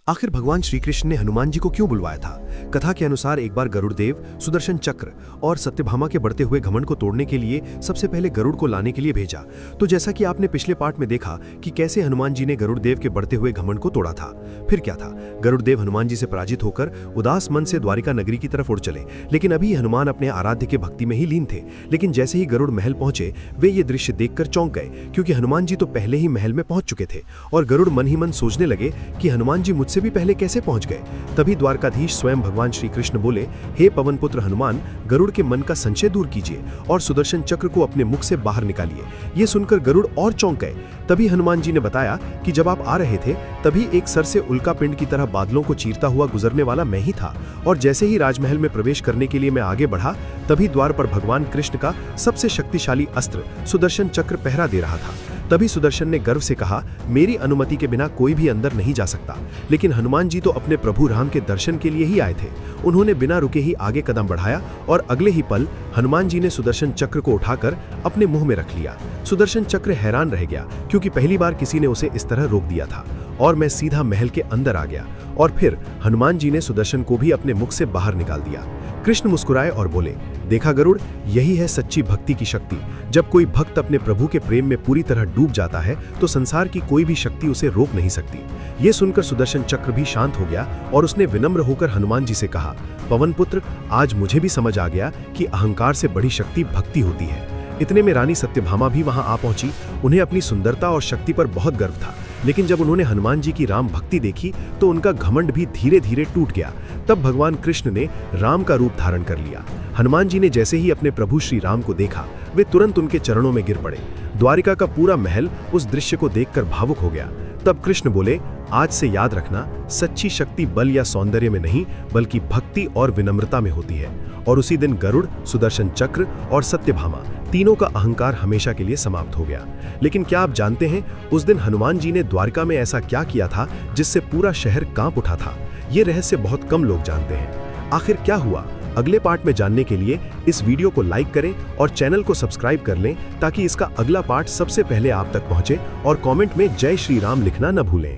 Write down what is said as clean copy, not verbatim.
आखिर भगवान श्री कृष्ण ने हनुमान जी को क्यों बुलवाया था? कथा के अनुसार एक बार गरुड़ देव, सुदर्शन चक्र और सत्यभामा के बढ़ते हुए घमंड को तोड़ने के लिए सबसे पहले गरुड़ को लाने के लिए भेजा। तो जैसा कि आपने पिछले पार्ट में देखा कि कैसे हनुमान जी ने गरुड़ देव के बढ़ते हुए घमंड को तोड़ा था। फिर क्या था, गरुड़ देव हनुमान जी से पराजित होकर उदास मन से द्वारिका नगरी की तरफ उड़ चले। लेकिन अभी हनुमान अपने आराध्य के भक्ति में ही लीन थे। लेकिन जैसे ही गरुड़ महल पहुंचे, वे ये दृश्य देखकर चौंक गए, क्योंकि हनुमान जी तो पहले ही महल में पहुंच चुके थे। और गरुड़ मन ही मन सोचने लगे कि हनुमान जी मुझसे भी पहले कैसे पहुंच गए। तभी द्वारकाधीश स्वयं भगवान श्री कृष्ण बोले, हे पवन पुत्र हनुमान, गरुड़ के मन का संशय दूर कीजिए और सुदर्शन चक्र को अपने मुख से बाहर निकालिए। ये सुनकर गरुड़ और चौंक गए। तभी हनुमान जी ने बताया कि जब आप आ रहे थे तभी एक सर से उल्का पिंड की तरह बादलों को चीरता हुआ गुजरने वाला मैं ही था, और जैसे ही राजमहल में प्रवेश करने के लिए मैं आगे बढ़ा, तभी द्वार पर भगवान कृष्ण का सबसे शक्तिशाली अस्त्र सुदर्शन चक्र पहरा दे रहा था। तभी सुदर्शन ने गर्व से कहा, मेरी अनुमति के बिना कोई भी अंदर नहीं जा सकता। लेकिन हनुमान जी तो अपने प्रभु राम के दर्शन के लिए ही आए थे। उन्होंने बिना रुके ही आगे कदम बढ़ाया और अगले ही पल हनुमान जी ने सुदर्शन चक्र को उठाकर अपने मुंह में रख लिया। सुदर्शन चक्र हैरान रह गया, क्योंकि पहली बार किसी ने उसे इस तरह रोक दिया था। और मैं सीधा महल के अंदर आ गया और फिर हनुमान जी ने सुदर्शन को भी अपने मुख से बाहर निकाल दिया। कृष्ण मुस्कुराए और बोले, देखा गरुड़, यही है सच्ची भक्ति की शक्ति। जब कोई भक्त अपने प्रभु के प्रेम में पूरी तरह डूब जाता है तो संसार की कोई भी शक्ति उसे रोक नहीं सकती। ये सुनकर सुदर्शन चक्र भी शांत हो गया और उसने विनम्र होकर हनुमान जी से कहा, पवन पुत्र, आज मुझे भी समझ आ गया कि अहंकार से बड़ी शक्ति भक्ति होती है। इतने में रानी सत्यभामा भी वहां आ पहुंची। उन्हें अपनी सुंदरता और शक्ति पर बहुत गर्व था, लेकिन जब उन्होंने हनुमान जी की राम भक्ति देखी तो उनका घमंड भी धीरे धीरे टूट गया। तब भगवान कृष्ण ने राम का रूप धारण कर लिया। हनुमान जी ने जैसे ही अपने प्रभु श्री राम को देखा, वे तुरंत उनके चरणों में गिर पड़े। द्वारिका का पूरा महल उस दृश्य को देखकर भावुक हो गया। तब कृष्ण बोले, आज से याद रखना, सच्ची शक्ति बल या सौंदर्य में नहीं बल्कि भक्ति और विनम्रता में होती है। और उसी दिन गरुड़, सुदर्शन चक्र और सत्यभामा तीनों का अहंकार हमेशा के लिए समाप्त हो गया। लेकिन क्या आप जानते हैं, उस दिन हनुमान जी ने द्वारका में ऐसा क्या किया था जिससे पूरा शहर कांप उठा था? ये रहस्य बहुत कम लोग जानते हैं। आखिर क्या हुआ, अगले पार्ट में जानने के लिए इस वीडियो को लाइक करें और चैनल को सब्सक्राइब कर लें, ताकि इसका अगला पार्ट सबसे पहले आप तक पहुंचे। और कमेंट में जय श्री राम लिखना न भूलें।